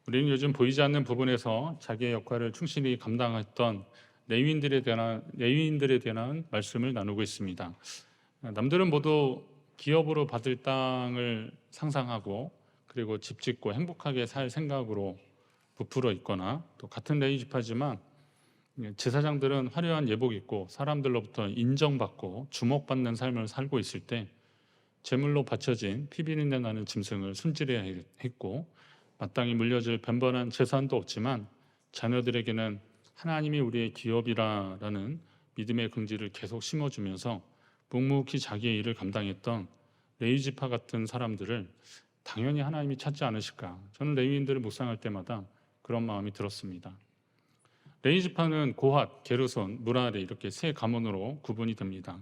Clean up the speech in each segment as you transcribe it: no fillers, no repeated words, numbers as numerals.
우리는 요즘 보이지 않는 부분에서 자기의 역할을 충실히 감당했던 레위인들에 대한 말씀을 나누고 있습니다. 남들은 모두 기업으로 받을 땅을 상상하고 그리고 집 짓고 행복하게 살 생각으로 부풀어 있거나, 또 같은 레위 지파지만 제사장들은 화려한 예복 입고 사람들로부터 인정받고 주목받는 삶을 살고 있을 때 제물로 바쳐진 피비린내 나는 짐승을 순질해야 했고, 마땅히 물려줄 변변한 재산도 없지만 자녀들에게는 하나님이 우리의 기업이라는 믿음의 긍지를 계속 심어주면서 묵묵히 자기의 일을 감당했던 레위지파 같은 사람들을 당연히 하나님이 찾지 않으실까. 저는 레위인들을 묵상할 때마다 그런 마음이 들었습니다. 레위지파는 고핫, 게르손, 무라리 이렇게 세 가문으로 구분이 됩니다.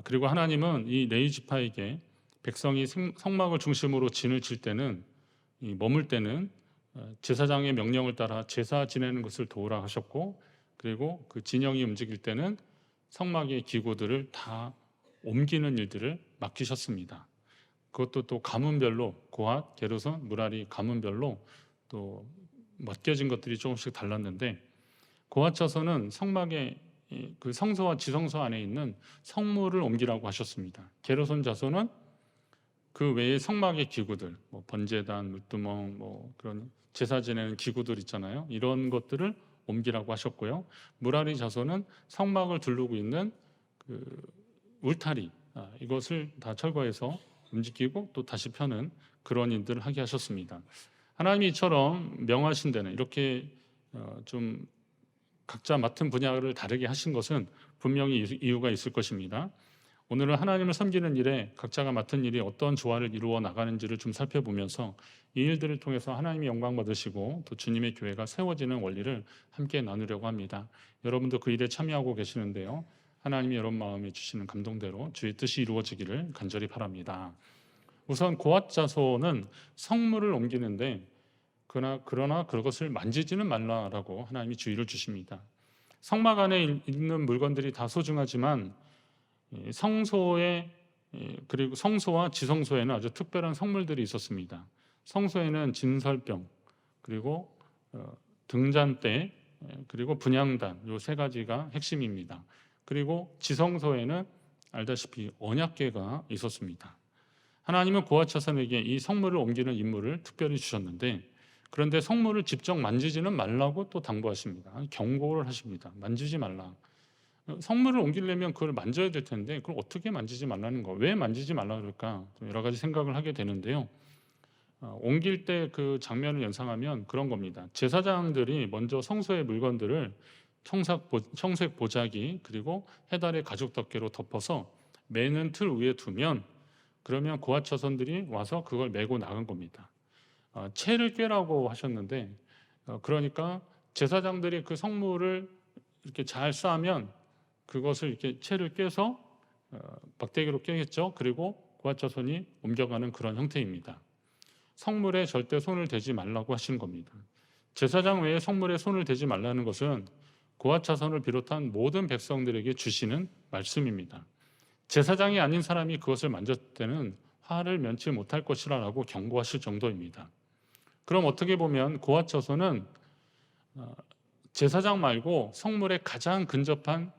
그리고 하나님은 이 레위지파에게 백성이 성막을 중심으로 진을 칠 때는, 머물 때는 제사장의 명령을 따라 제사 지내는 것을 도우라 하셨고, 그리고 그 진영이 움직일 때는 성막의 기구들을 다 옮기는 일들을 맡기셨습니다. 그것도 또 가문별로 고핫, 게르손, 무라리 가문별로 또 맡겨진 것들이 조금씩 달랐는데, 고핫 자손은 성막의 그 성소와 지성소 안에 있는 성물을 옮기라고 하셨습니다. 게르손 자손은 그 외에 성막의 기구들, 번제단, 물두멍, 그런 제사 지내는 기구들 있잖아요. 이런 것들을 옮기라고 하셨고요. 무라리 자손은 성막을 두르고 있는 그 울타리, 이것을 다 철거해서 움직이고 또 다시 펴는 그런 일들을 하게 하셨습니다. 하나님이 이처럼 명하신 데는 이렇게 좀 각자 맡은 분야를 다르게 하신 것은 분명히 이유가 있을 것입니다. 오늘은 하나님을 섬기는 일에 각자가 맡은 일이 어떤 조화를 이루어 나가는지를 좀 살펴보면서 이 일들을 통해서 하나님이 영광 받으시고 또 주님의 교회가 세워지는 원리를 함께 나누려고 합니다. 여러분도 그 일에 참여하고 계시는데요, 하나님이 여러분 마음에 주시는 감동대로 주의 뜻이 이루어지기를 간절히 바랍니다. 우선 고핫 자손은 성물을 옮기는데, 그러나 그것을 만지지는 말라라고 하나님이 주의를 주십니다. 성막 안에 있는 물건들이 다 소중하지만 성소에, 그리고 성소와 지성소에는 아주 특별한 성물들이 있었습니다. 성소에는 진설병, 그리고 등잔대, 그리고 분향단, 이 세 가지가 핵심입니다. 그리고 지성소에는 알다시피 언약궤가 있었습니다. 하나님은 고핫 자손에게 이 성물을 옮기는 임무를 특별히 주셨는데, 그런데 성물을 직접 만지지는 말라고 또 당부하십니다. 경고를 하십니다. 만지지 말라. 성물을 옮기려면 그걸 만져야 될 텐데 그걸 어떻게 만지지 말라는 거? 왜 만지지 말라 그럴까? 여러 가지 생각을 하게 되는데요. 옮길 때 그 장면을 연상하면 그런 겁니다. 제사장들이 먼저 성소의 물건들을 청색 보자기 그리고 해달의 가죽 덮개로 덮어서 매는 틀 위에 두면, 그러면 고핫 자손들이 와서 그걸 메고 나간 겁니다. 채를 꿰라고 하셨는데, 그러니까 제사장들이 그 성물을 이렇게 잘 쌓으면 그것을 이렇게 채를 꿰서 막대기로 꿰겠죠. 그리고 고핫 자손이 옮겨가는 그런 형태입니다. 성물에 절대 손을 대지 말라고 하시는 겁니다. 제사장 외에 성물에 손을 대지 말라는 것은 고핫 자손을 비롯한 모든 백성들에게 주시는 말씀입니다. 제사장이 아닌 사람이 그것을 만졌을 때는 화를 면치 못할 것이라고 경고하실 정도입니다. 그럼 어떻게 보면 고핫 자손은 제사장 말고 성물에 가장 근접한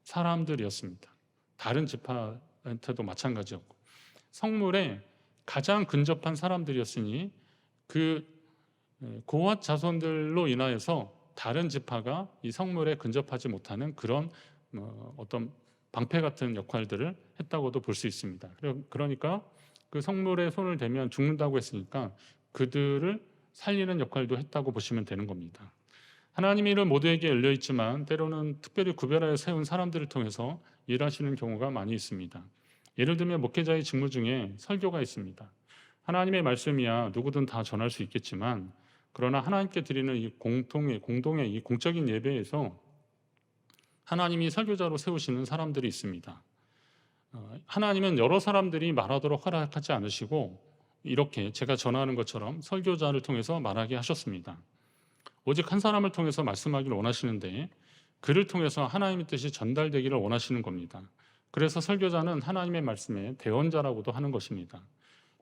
사람들이었습니다. 다른 지파한테도 마찬가지였고, 성물에 가장 근접한 사람들이었으니 그 고핫 자손들로 인하여서 다른 지파가 이 성물에 근접하지 못하는 그런 어떤 방패 같은 역할들을 했다고도 볼 수 있습니다. 그러니까 그 성물에 손을 대면 죽는다고 했으니까 그들을 살리는 역할도 했다고 보시면 되는 겁니다. 하나님의 일은 모두에게 열려 있지만 때로는 특별히 구별하여 세운 사람들을 통해서 일하시는 경우가 많이 있습니다. 예를 들면 목회자의 직무 중에 설교가 있습니다. 하나님의 말씀이야 누구든 다 전할 수 있겠지만, 그러나 하나님께 드리는 이 공동의 이 공적인 예배에서 하나님이 설교자로 세우시는 사람들이 있습니다. 하나님은 여러 사람들이 말하도록 허락하지 않으시고 이렇게 제가 전하는 것처럼 설교자를 통해서 말하게 하셨습니다. 오직 한 사람을 통해서 말씀하기를 원하시는데 그를 통해서 하나님의 뜻이 전달되기를 원하시는 겁니다. 그래서 설교자는 하나님의 말씀의 대언자라고도 하는 것입니다.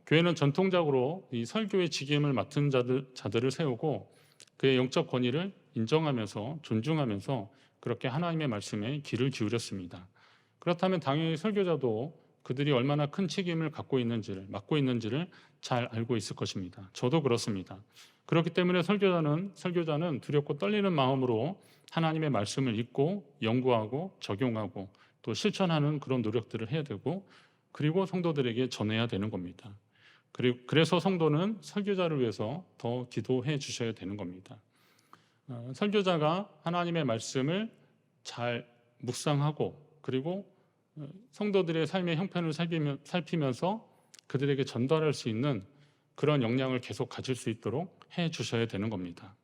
교회는 전통적으로 이 설교의 직임을 맡은 자들을 세우고 그의 영적 권위를 인정하면서 존중하면서 그렇게 하나님의 말씀에 귀를 기울였습니다. 그렇다면 당연히 설교자도 그들이 얼마나 큰 책임을 맡고 있는지를 잘 알고 있을 것입니다. 저도 그렇습니다. 그렇기 때문에 설교자는 두렵고 떨리는 마음으로 하나님의 말씀을 읽고 연구하고 적용하고 또 실천하는 그런 노력들을 해야 되고, 그리고 성도들에게 전해야 되는 겁니다. 그래서 성도는 설교자를 위해서 더 기도해 주셔야 되는 겁니다. 설교자가 하나님의 말씀을 잘 묵상하고 그리고 성도들의 삶의 형편을 살피면서 그들에게 전달할 수 있는 그런 역량을 계속 가질 수 있도록 해 주셔야 되는 겁니다.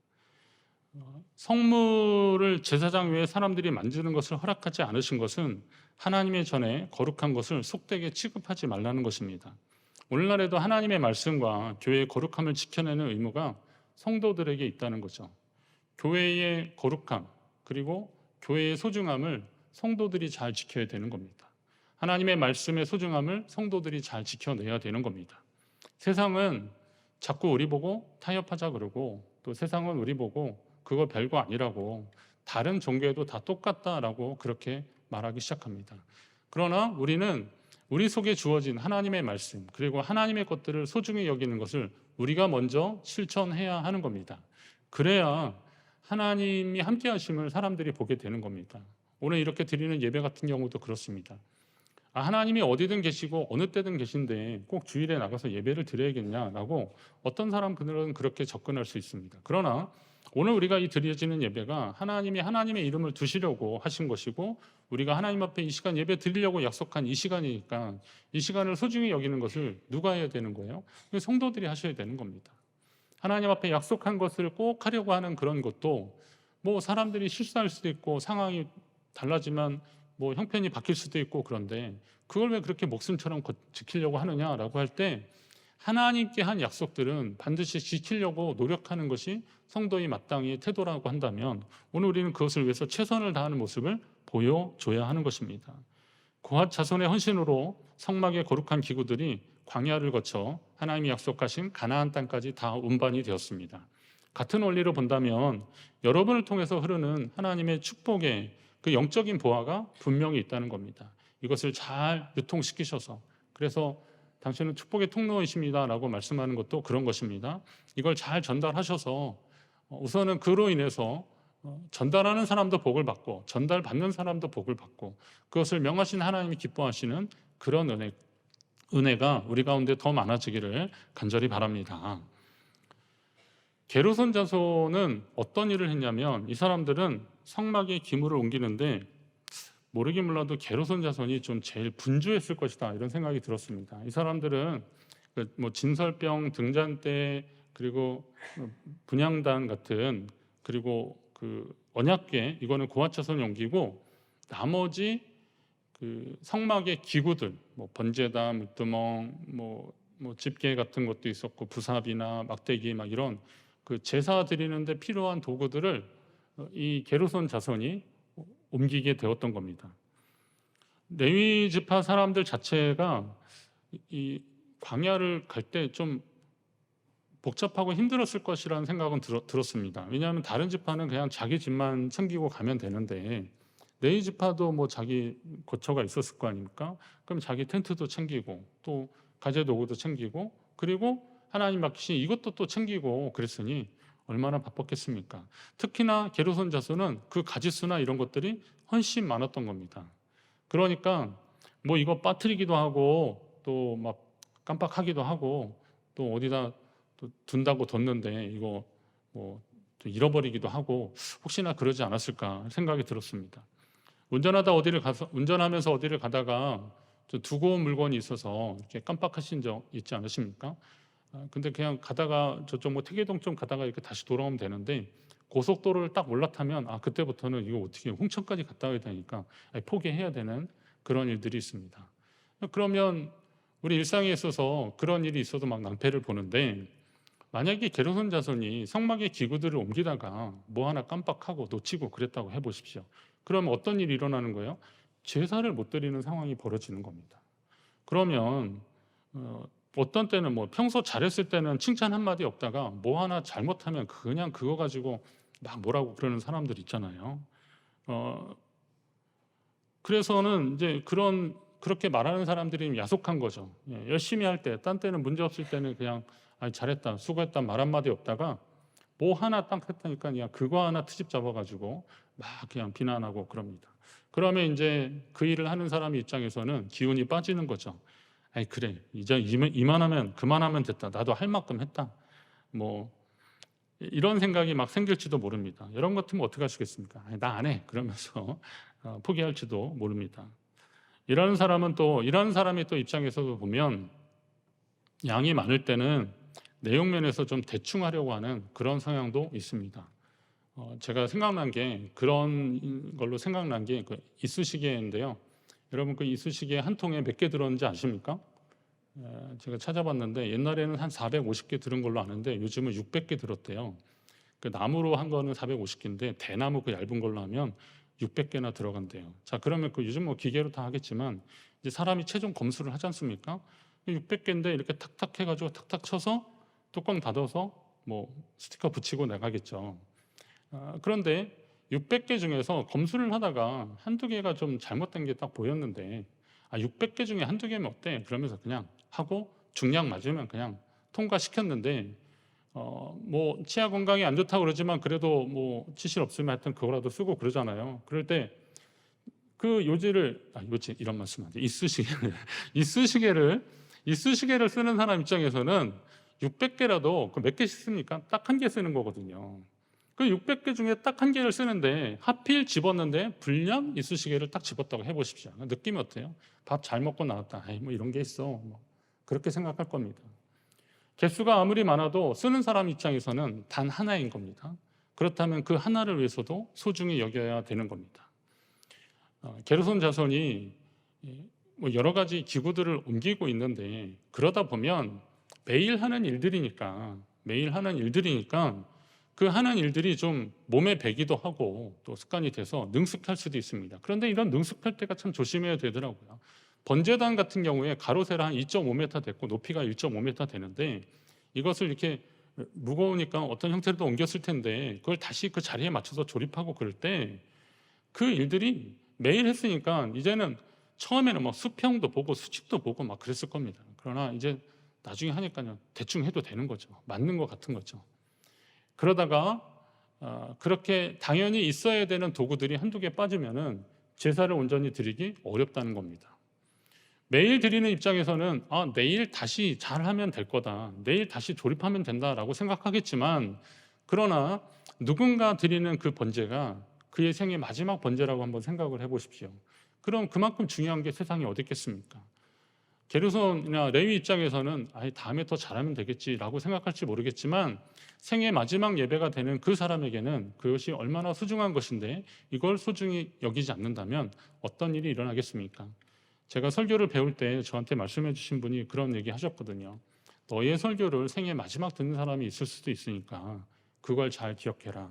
성물을 제사장 외에 사람들이 만지는 것을 허락하지 않으신 것은 하나님의 전에 거룩한 것을 속되게 취급하지 말라는 것입니다. 오늘날에도 하나님의 말씀과 교회의 거룩함을 지켜내는 의무가 성도들에게 있다는 거죠. 교회의 거룩함 그리고 교회의 소중함을 성도들이 잘 지켜야 되는 겁니다. 하나님의 말씀의 소중함을 성도들이 잘 지켜내야 되는 겁니다. 세상은 자꾸 우리 보고 타협하자 그러고, 또 세상은 우리 보고 그거 별거 아니라고, 다른 종교에도 다 똑같다라고 그렇게 말하기 시작합니다. 그러나 우리는 우리 속에 주어진 하나님의 말씀 그리고 하나님의 것들을 소중히 여기는 것을 우리가 먼저 실천해야 하는 겁니다. 그래야 하나님이 함께 하심을 사람들이 보게 되는 겁니다. 오늘 이렇게 드리는 예배 같은 경우도 그렇습니다. 하나님이 어디든 계시고 어느 때든 계신데 꼭 주일에 나가서 예배를 드려야겠냐라고 어떤 사람들은 그렇게 접근할 수 있습니다. 그러나 오늘 우리가 이 드려지는 예배가 하나님이 하나님의 이름을 두시려고 하신 것이고, 우리가 하나님 앞에 이 시간 예배 드리려고 약속한 이 시간이니까 이 시간을 소중히 여기는 것을 누가 해야 되는 거예요? 성도들이 하셔야 되는 겁니다. 하나님 앞에 약속한 것을 꼭 하려고 하는 그런 것도 뭐 사람들이 실수할 수도 있고 상황이 달라지면 뭐 형편이 바뀔 수도 있고, 그런데 그걸 왜 그렇게 목숨처럼 지키려고 하느냐라고 할 때, 하나님께 한 약속들은 반드시 지키려고 노력하는 것이 성도의 마땅히 태도라고 한다면 오늘 우리는 그것을 위해서 최선을 다하는 모습을 보여줘야 하는 것입니다. 고핫 자손의 헌신으로 성막의 거룩한 기구들이 광야를 거쳐 하나님이 약속하신 가나안 땅까지 다 운반이 되었습니다. 같은 원리로 본다면 여러분을 통해서 흐르는 하나님의 축복의 그 영적인 보화가 분명히 있다는 겁니다. 이것을 잘 유통시키셔서, 그래서 당신은 축복의 통로이십니다라고 말씀하는 것도 그런 것입니다. 이걸 잘 전달하셔서 우선은 그로 인해서 전달하는 사람도 복을 받고 전달받는 사람도 복을 받고, 그것을 명하신 하나님이 기뻐하시는 그런 은혜가 우리 가운데 더 많아지기를 간절히 바랍니다. 게르손 자손은 어떤 일을 했냐면, 이 사람들은 성막의 기물을 옮기는데 모르긴 몰라도 게르손 자손이 좀 제일 분주했을 것이다 이런 생각이 들었습니다. 이 사람들은 뭐 진설병 등잔대 그리고 분향단 같은, 그리고 그 언약궤, 이거는 고핫 자손이 옮기고, 나머지 그 성막의 기구들, 뭐 번제다, 물두멍, 뭐 집게 같은 것도 있었고 부삽이나 막대기 막 이런 그 제사 드리는데 필요한 도구들을 이 게르손 자손이 옮기게 되었던 겁니다. 레위 지파 사람들 자체가 이 광야를 갈 때 좀 복잡하고 힘들었을 것이라는 생각은 들었습니다. 왜냐하면 다른 지파는 그냥 자기 집만 챙기고 가면 되는데, 레위 지파도 뭐 자기 거처가 있었을 거 아닙니까? 그럼 자기 텐트도 챙기고 또 가재 도구도 챙기고, 그리고 하나님 맡기신 이것도 또 챙기고 그랬으니 얼마나 바빴겠습니까? 특히나 게르손 자손은 그 가짓수나 이런 것들이 훨씬 많았던 겁니다. 그러니까 뭐 이거 빠뜨리기도 하고 또 막 깜빡하기도 하고 또 어디다 또 둔다고 뒀는데 이거 뭐 잃어버리기도 하고, 혹시나 그러지 않았을까 생각이 들었습니다. 운전하면서 어디를 가다가 두고 온 물건이 있어서 이렇게 깜빡하신 적 있지 않으십니까? 근데 그냥 가다가 저쪽 뭐 태계동 좀 가다가 이렇게 다시 돌아오면 되는데, 고속도로를 딱 올라타면 그때부터는 이거 어떻게 홍천까지 갔다 와야 되니까 포기해야 되는 그런 일들이 있습니다. 그러면 우리 일상에 있어서 그런 일이 있어도 막 낭패를 보는데, 만약에 게르손 자손이 성막의 기구들을 옮기다가 뭐 하나 깜빡하고 놓치고 그랬다고 해보십시오. 그러면 어떤 일이 일어나는 거예요? 제사를 못 드리는 상황이 벌어지는 겁니다. 그러면 어떤 때는 뭐 평소 잘했을 때는 칭찬 한마디 없다가 뭐 하나 잘못하면 그냥 그거 가지고 막 뭐라고 그러는 사람들 있잖아요. 어, 그래서는 이제 그렇게 말하는 사람들이 야속한 거죠. 예, 열심히 할 때, 딴 때는 문제 없을 때는 그냥 잘했다, 수고했다 말 한마디 없다가 뭐 하나 딱 했다니까 그냥 그거 하나 트집 잡아가지고 막 그냥 비난하고 그럽니다. 그러면 이제 그 일을 하는 사람 입장에서는 기운이 빠지는 거죠. 아이 그래 이제 이만하면 그만하면 됐다. 나도 할 만큼 했다. 뭐 이런 생각이 막 생길지도 모릅니다. 이런 것 같으면 어떻게 하시겠습니까? 나 안 해. 그러면서 포기할지도 모릅니다. 이런 사람이 또 입장에서도 보면 양이 많을 때는 내용 면에서 좀 대충 하려고 하는 그런 성향도 있습니다. 제가 생각난 게 그런 걸로 생각난 게 그 이쑤시개인데요. 여러분 그 이쑤시개 한 통에 몇 개 들었는지 아십니까? 제가 찾아봤는데 옛날에는 한 450개 들은 걸로 아는데 요즘은 600개 들었대요. 그 나무로 한 거는 450개인데 대나무 그 얇은 걸로 하면 600개나 들어간대요. 자, 그러면 그 요즘 뭐 기계로 다 하겠지만 이제 사람이 최종 검수를 하지 않습니까? 600개인데 이렇게 탁탁 해가지고 탁탁 쳐서 뚜껑 닫아서 뭐 스티커 붙이고 나가겠죠. 그런데 600개 중에서 검수를 하다가 한두 개가 좀 잘못된 게 딱 보였는데 600개 중에 한두 개면 어때? 그러면서 그냥 하고 중량 맞으면 그냥 통과시켰는데 뭐 치아 건강에 안 좋다고 그러지만 그래도 뭐 치실 없으면 하여튼 그거라도 쓰고 그러잖아요. 그럴 때 그 요지 이런 말씀 안 돼. 이쑤시개를 쓰는 사람 입장에서는 600개라도 그 몇 개씩 쓰니까 딱 한 개 쓰는 거거든요. 그 600개 중에 딱 한 개를 쓰는데 하필 집었는데 불량 이쑤시개를 딱 집었다고 해보십시오. 느낌이 어때요? 밥 잘 먹고 나왔다. 뭐 이런 게 있어. 뭐 그렇게 생각할 겁니다. 개수가 아무리 많아도 쓰는 사람 입장에서는 단 하나인 겁니다. 그렇다면 그 하나를 위해서도 소중히 여겨야 되는 겁니다. 게르손 자손이 뭐 여러 가지 기구들을 옮기고 있는데 그러다 보면 매일 하는 일들이니까 그 하는 일들이 좀 몸에 배기도 하고 또 습관이 돼서 능숙할 수도 있습니다. 그런데 이런 능숙할 때가 참 조심해야 되더라고요. 번제단 같은 경우에 가로 세로 한 2.5m 됐고 높이가 1.5m 되는데 이것을 이렇게 무거우니까 어떤 형태로도 옮겼을 텐데 그걸 다시 그 자리에 맞춰서 조립하고 그럴 때 그 일들이 매일 했으니까 이제는 처음에는 뭐 수평도 보고 수직도 보고 막 그랬을 겁니다. 그러나 이제 나중에 하니까요 대충 해도 되는 거죠. 맞는 것 같은 거죠. 그러다가 그렇게 당연히 있어야 되는 도구들이 한두 개 빠지면은 제사를 온전히 드리기 어렵다는 겁니다. 매일 드리는 입장에서는 내일 다시 잘하면 될 거다. 내일 다시 조립하면 된다라고 생각하겠지만 그러나 누군가 드리는 그 번제가 그의 생의 마지막 번제라고 한번 생각을 해보십시오. 그럼 그만큼 중요한 게 세상에 어디 있겠습니까? 게르손이나 레위 입장에서는 다음에 더 잘하면 되겠지라고 생각할지 모르겠지만 생의 마지막 예배가 되는 그 사람에게는 그것이 얼마나 소중한 것인데 이걸 소중히 여기지 않는다면 어떤 일이 일어나겠습니까? 제가 설교를 배울 때 저한테 말씀해 주신 분이 그런 얘기 하셨거든요. 너의 설교를 생애 마지막 듣는 사람이 있을 수도 있으니까 그걸 잘 기억해라.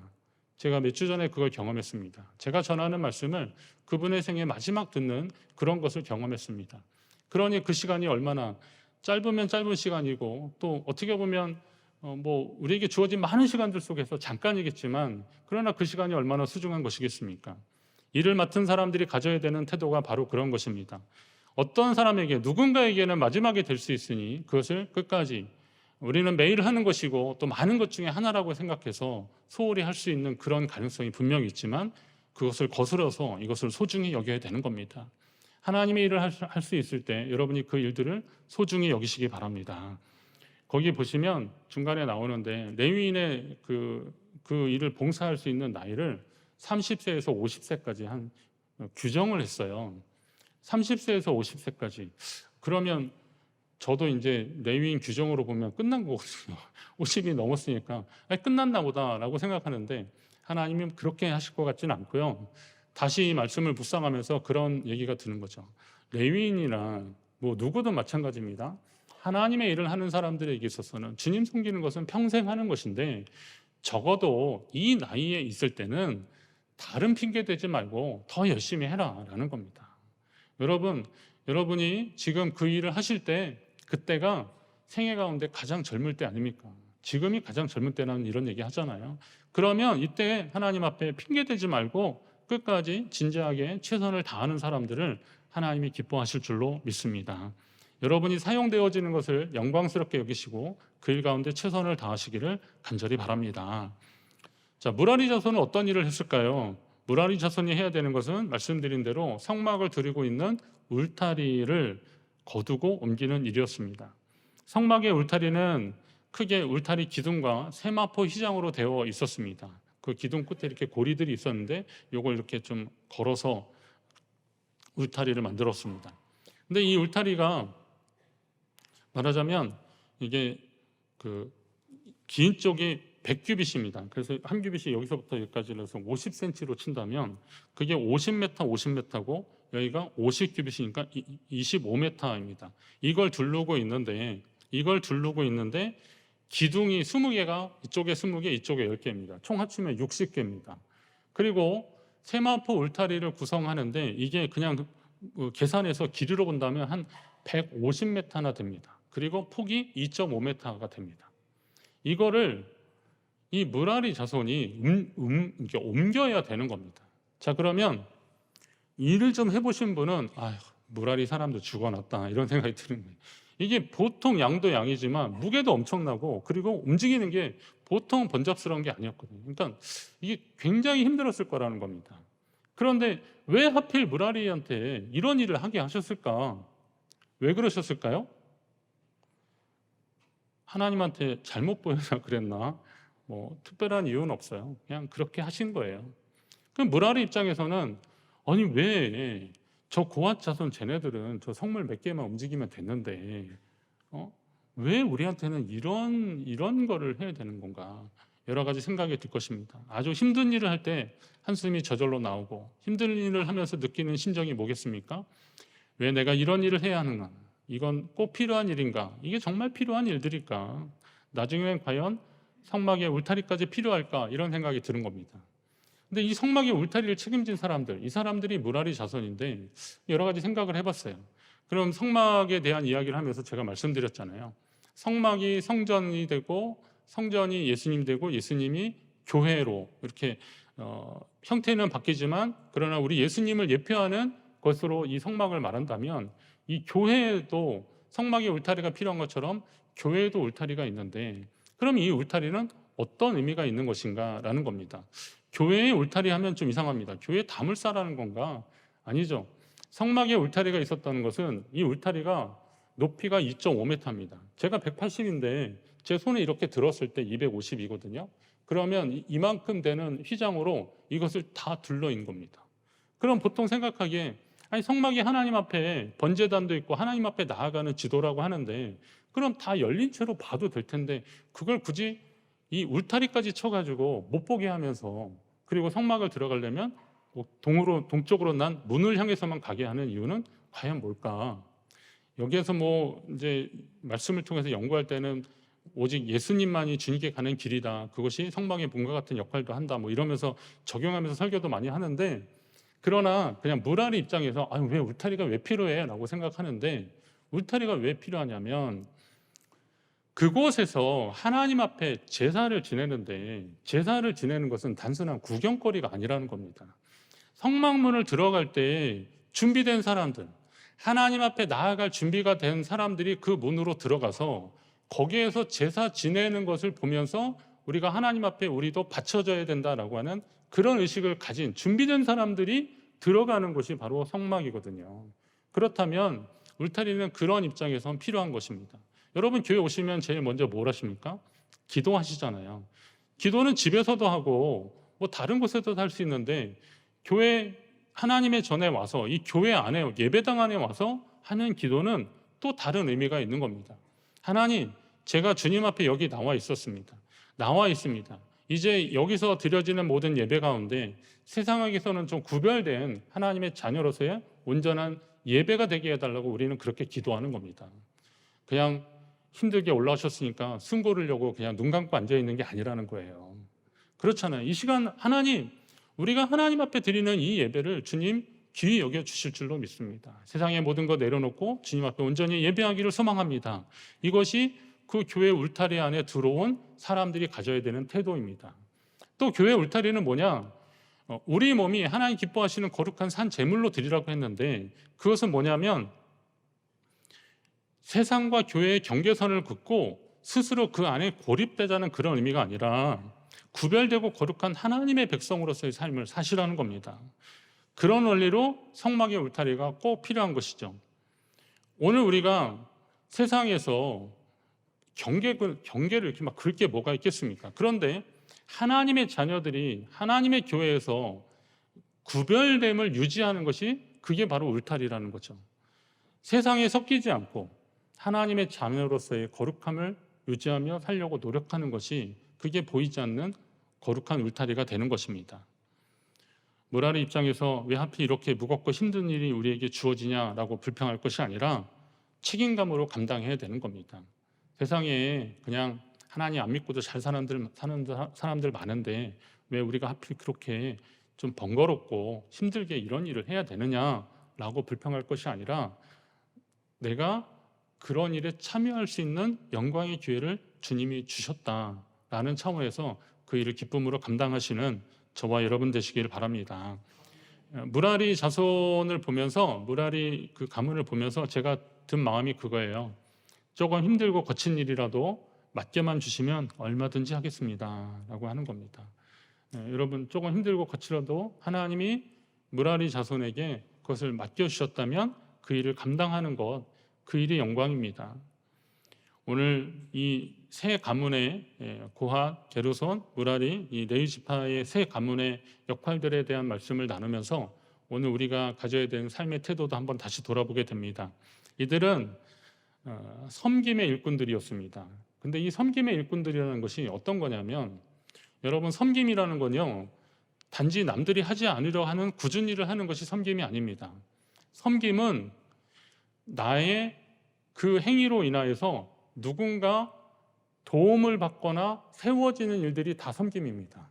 제가 몇 주 전에 그걸 경험했습니다. 제가 전하는 말씀을 그분의 생애 마지막 듣는 그런 것을 경험했습니다. 그러니 그 시간이 얼마나 짧으면 짧은 시간이고 또 어떻게 보면 뭐 우리에게 주어진 많은 시간들 속에서 잠깐이겠지만 그러나 그 시간이 얼마나 소중한 것이겠습니까? 일을 맡은 사람들이 가져야 되는 태도가 바로 그런 것입니다. 어떤 사람에게 누군가에게는 마지막이 될 수 있으니 그것을 끝까지 우리는 매일 하는 것이고 또 많은 것 중에 하나라고 생각해서 소홀히 할 수 있는 그런 가능성이 분명히 있지만 그것을 거스려서 이것을 소중히 여겨야 되는 겁니다. 하나님의 일을 할 수 있을 때 여러분이 그 일들을 소중히 여기시기 바랍니다. 거기 보시면 중간에 나오는데 레위인의 그 일을 봉사할 수 있는 나이를 30세에서 50세까지 한 규정을 했어요. 30세에서 50세까지. 그러면 저도 이제 레위인 규정으로 보면 끝난 거거든요. 50이 넘었으니까 끝났나 보다라고 생각하는데 하나님은 그렇게 하실 것 같지는 않고요. 다시 이 말씀을 묵상하면서 그런 얘기가 드는 거죠. 레위인이나 뭐 누구든 마찬가지입니다. 하나님의 일을 하는 사람들에게 있어서는 주님 섬기는 것은 평생 하는 것인데 적어도 이 나이에 있을 때는 다른 핑계 대지 말고 더 열심히 해라라는 겁니다. 여러분이 지금 그 일을 하실 때 그때가 생애 가운데 가장 젊을 때 아닙니까? 지금이 가장 젊을 때라는 이런 얘기 하잖아요. 그러면 이때 하나님 앞에 핑계대지 말고 끝까지 진지하게 최선을 다하는 사람들을 하나님이 기뻐하실 줄로 믿습니다. 여러분이 사용되어지는 것을 영광스럽게 여기시고 그 일 가운데 최선을 다하시기를 간절히 바랍니다. 자, 무라리 자손은 어떤 일을 했을까요? 무라리 자손이 해야 되는 것은 말씀드린 대로 성막을 드리고 있는 울타리를 거두고 옮기는 일이었습니다. 성막의 울타리는 크게 울타리 기둥과 세마포 휘장으로 되어 있었습니다. 그 기둥 끝에 이렇게 고리들이 있었는데 이걸 이렇게 좀 걸어서 울타리를 만들었습니다. 근데 이 울타리가 말하자면 이게 그 긴 쪽이 100규빗입니다. 그래서 한 규빗이 여기서부터 여기까지 해서 50cm로 친다면 그게 50m, 50m고 여기가 50규빗이니까 25m입니다. 이걸 두르고 있는데 기둥이 20개가 이쪽에 20개, 이쪽에 10개입니다. 총 합치면 60개입니다. 그리고 세마포 울타리를 구성하는데 이게 그냥 계산해서 길이로 본다면 한 150m나 됩니다. 그리고 폭이 2.5m가 됩니다. 이거를 이 무라리 자손이 이렇게 옮겨야 되는 겁니다. 자, 그러면 일을 좀 해보신 분은 무라리 사람도 죽어놨다 이런 생각이 드는 거예요. 이게 보통 양도 양이지만 무게도 엄청나고 그리고 움직이는 게 보통 번잡스러운 게 아니었거든요. 그러니까 이게 굉장히 힘들었을 거라는 겁니다. 그런데 왜 하필 무라리한테 이런 일을 하게 하셨을까? 왜 그러셨을까요? 하나님한테 잘못 보여서 그랬나? 뭐 특별한 이유는 없어요. 그냥 그렇게 하신 거예요. 그럼 무라리 입장에서는 아니 왜 저 고앗 자손 쟤네들은 저 성물 몇 개만 움직이면 됐는데 왜 우리한테는 이런 거를 해야 되는 건가? 여러 가지 생각이 들 것입니다. 아주 힘든 일을 할 때 한숨이 저절로 나오고 힘든 일을 하면서 느끼는 심정이 뭐겠습니까? 왜 내가 이런 일을 해야 하는가? 이건 꼭 필요한 일인가? 이게 정말 필요한 일들일까? 나중엔 과연 성막의 울타리까지 필요할까? 이런 생각이 드는 겁니다. 근데 이 성막의 울타리를 책임진 사람들, 이 사람들이 무라리 자손인데 여러 가지 생각을 해봤어요. 그럼 성막에 대한 이야기를 하면서 제가 말씀드렸잖아요. 성막이 성전이 되고 성전이 예수님이 되고 예수님이 교회로 이렇게 형태는 바뀌지만 그러나 우리 예수님을 예표하는 것으로 이 성막을 말한다면 이 교회에도 성막의 울타리가 필요한 것처럼 교회에도 울타리가 있는데 그럼 이 울타리는 어떤 의미가 있는 것인가 라는 겁니다. 교회의 울타리 하면 좀 이상합니다. 교회 담을 쌓라는 건가? 아니죠. 성막의 울타리가 있었다는 것은 이 울타리가 높이가 2.5m입니다. 제가 180인데 제 손에 이렇게 들었을 때 250이거든요. 그러면 이만큼 되는 휘장으로 이것을 다 둘러인 겁니다. 그럼 보통 생각하기에 성막이 하나님 앞에 번제단도 있고 하나님 앞에 나아가는 지도라고 하는데 그럼 다 열린 채로 봐도 될 텐데 그걸 굳이 이 울타리까지 쳐가지고 못 보게 하면서 그리고 성막을 들어가려면 동쪽으로 난 문을 향해서만 가게 하는 이유는 과연 뭘까? 여기에서 이제 말씀을 통해서 연구할 때는 오직 예수님만이 주님께 가는 길이다. 그것이 성막의 문과 같은 역할도 한다. 이러면서 적용하면서 설교도 많이 하는데 그러나 그냥 무라리 입장에서 왜 울타리가 왜 필요해? 라고 생각하는데 울타리가 왜 필요하냐면 그곳에서 하나님 앞에 제사를 지내는데 제사를 지내는 것은 단순한 구경거리가 아니라는 겁니다. 성막문을 들어갈 때 준비된 사람들, 하나님 앞에 나아갈 준비가 된 사람들이 그 문으로 들어가서 거기에서 제사 지내는 것을 보면서 우리가 하나님 앞에 우리도 바쳐져야 된다라고 하는 그런 의식을 가진 준비된 사람들이 들어가는 곳이 바로 성막이거든요. 그렇다면 울타리는 그런 입장에선 필요한 것입니다. 여러분 교회 오시면 제일 먼저 뭘 하십니까? 기도하시잖아요. 기도는 집에서도 하고 다른 곳에도 할 수 있는데 교회 하나님의 전에 와서 이 교회 안에 예배당 안에 와서 하는 기도는 또 다른 의미가 있는 겁니다. 하나님, 제가 주님 앞에 여기 나와 있습니다. 이제 여기서 드려지는 모든 예배 가운데 세상에서는 좀 구별된 하나님의 자녀로서의 온전한 예배가 되게 해달라고 우리는 그렇게 기도하는 겁니다. 그냥 힘들게 올라오셨으니까 숨 고르려고 그냥 눈 감고 앉아있는 게 아니라는 거예요. 그렇잖아요. 이 시간 하나님, 우리가 하나님 앞에 드리는 이 예배를 주님 귀히 여겨주실 줄로 믿습니다. 세상의 모든 것 내려놓고 주님 앞에 온전히 예배하기를 소망합니다. 이것이 그 교회 울타리 안에 들어온 사람들이 가져야 되는 태도입니다. 또 교회 울타리는 뭐냐? 우리 몸이 하나님 기뻐하시는 거룩한 산 제물로 드리라고 했는데, 그것은 뭐냐면 세상과 교회의 경계선을 긋고 스스로 그 안에 고립되자는 그런 의미가 아니라 구별되고 거룩한 하나님의 백성으로서의 삶을 사시라는 겁니다. 그런 원리로 성막의 울타리가 꼭 필요한 것이죠. 오늘 우리가 세상에서 경계를 이렇게 막 그을 게 뭐가 있겠습니까? 그런데 하나님의 자녀들이 하나님의 교회에서 구별됨을 유지하는 것이, 그게 바로 울타리라는 거죠. 세상에 섞이지 않고 하나님의 자녀로서의 거룩함을 유지하며 살려고 노력하는 것이, 그게 보이지 않는 거룩한 울타리가 되는 것입니다. 무라리 입장에서 왜 하필 이렇게 무겁고 힘든 일이 우리에게 주어지냐라고 불평할 것이 아니라 책임감으로 감당해야 되는 겁니다. 세상에 그냥 하나님 안 믿고도 잘 사는 사람들 많은데 왜 우리가 하필 그렇게 좀 번거롭고 힘들게 이런 일을 해야 되느냐라고 불평할 것이 아니라, 내가 그런 일에 참여할 수 있는 영광의 기회를 주님이 주셨다라는 차원에서 그 일을 기쁨으로 감당하시는 저와 여러분 되시기를 바랍니다. 무라리 자손을 보면서, 무라리 그 가문을 보면서 제가 든 마음이 그거예요. 조금 힘들고 거친 일이라도 맡겨만 주시면 얼마든지 하겠습니다 라고 하는 겁니다. 여러분, 조금 힘들고 거칠어도 하나님이 무라리 자손에게 그것을 맡겨주셨다면 그 일을 감당하는 것, 그 일이 영광입니다. 오늘 이 세 가문의 고핫, 게르손, 무라리, 이 레위 지파의 세 가문의 역할들에 대한 말씀을 나누면서 오늘 우리가 가져야 되는 삶의 태도도 한번 다시 돌아보게 됩니다. 이들은 섬김의 일꾼들이었습니다. 근데 이 섬김의 일꾼들이라는 것이 어떤 거냐면, 여러분, 섬김이라는 건요, 단지 남들이 하지 않으려 하는 굳은 일을 하는 것이 섬김이 아닙니다. 섬김은 나의 그 행위로 인하여서 누군가 도움을 받거나 세워지는 일들이 다 섬김입니다.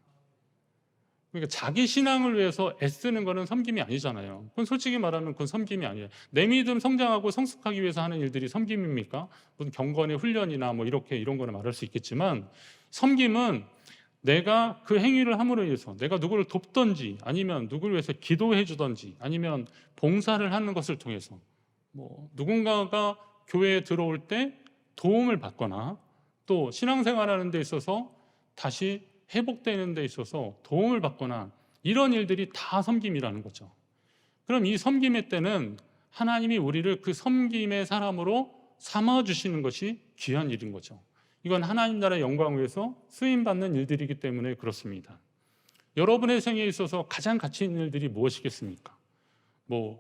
그러니까 자기 신앙을 위해서 애쓰는 것은 섬김이 아니잖아요. 그건 솔직히 말하면 그건 섬김이 아니에요. 내 믿음 성장하고 성숙하기 위해서 하는 일들이 섬김입니까? 무슨 경건의 훈련이나 뭐 이런 거는 말할 수 있겠지만, 섬김은 내가 그 행위를 함으로 인해서 내가 누구를 돕든지, 아니면 누구를 위해서 기도해 주든지, 아니면 봉사를 하는 것을 통해서 뭐 누군가가 교회에 들어올 때 도움을 받거나, 또 신앙생활하는 데 있어서 다시 회복되는 데 있어서 도움을 받거나, 이런 일들이 다 섬김이라는 거죠. 그럼 이 섬김의 때는 하나님이 우리를 그 섬김의 사람으로 삼아주시는 것이 귀한 일인 거죠. 이건 하나님 나라의 영광을 위해서 쓰임받는 일들이기 때문에 그렇습니다. 여러분의 생애에 있어서 가장 가치 있는 일들이 무엇이겠습니까? 뭐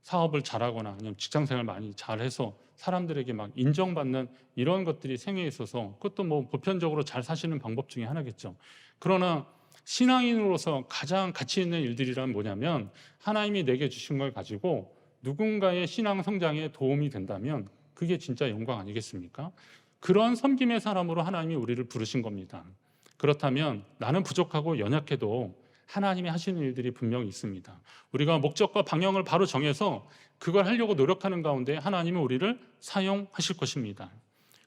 사업을 잘하거나 아니면 직장생활 많이 잘해서 사람들에게 막 인정받는 이런 것들이 생애에 있어서, 그것도 뭐 보편적으로 잘 사시는 방법 중에 하나겠죠. 그러나 신앙인으로서 가장 가치 있는 일들이란 뭐냐면, 하나님이 내게 주신 걸 가지고 누군가의 신앙 성장에 도움이 된다면 그게 진짜 영광 아니겠습니까? 그런 섬김의 사람으로 하나님이 우리를 부르신 겁니다. 그렇다면 나는 부족하고 연약해도 하나님이 하시는 일들이 분명히 있습니다. 우리가 목적과 방향을 바로 정해서 그걸 하려고 노력하는 가운데 하나님은 우리를 사용하실 것입니다.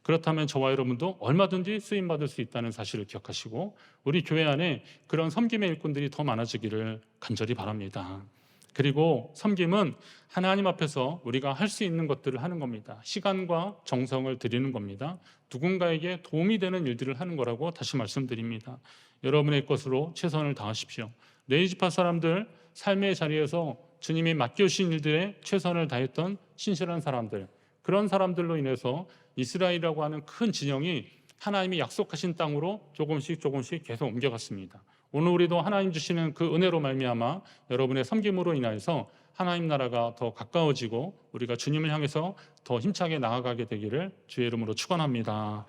그렇다면 저와 여러분도 얼마든지 쓰임받을 수 있다는 사실을 기억하시고, 우리 교회 안에 그런 섬김의 일꾼들이 더 많아지기를 간절히 바랍니다. 그리고 섬김은 하나님 앞에서 우리가 할 수 있는 것들을 하는 겁니다. 시간과 정성을 드리는 겁니다. 누군가에게 도움이 되는 일들을 하는 거라고 다시 말씀드립니다. 여러분의 것으로 최선을 다하십시오. 레위 지파 사람들, 삶의 자리에서 주님이 맡겨주신 일들에 최선을 다했던 신실한 사람들, 그런 사람들로 인해서 이스라엘이라고 하는 큰 진영이 하나님이 약속하신 땅으로 조금씩 계속 옮겨갔습니다. 오늘 우리도 하나님 주시는 그 은혜로 말미암아 여러분의 섬김으로 인하여서 하나님 나라가 더 가까워지고 우리가 주님을 향해서 더 힘차게 나아가게 되기를 주의 이름으로 축원합니다.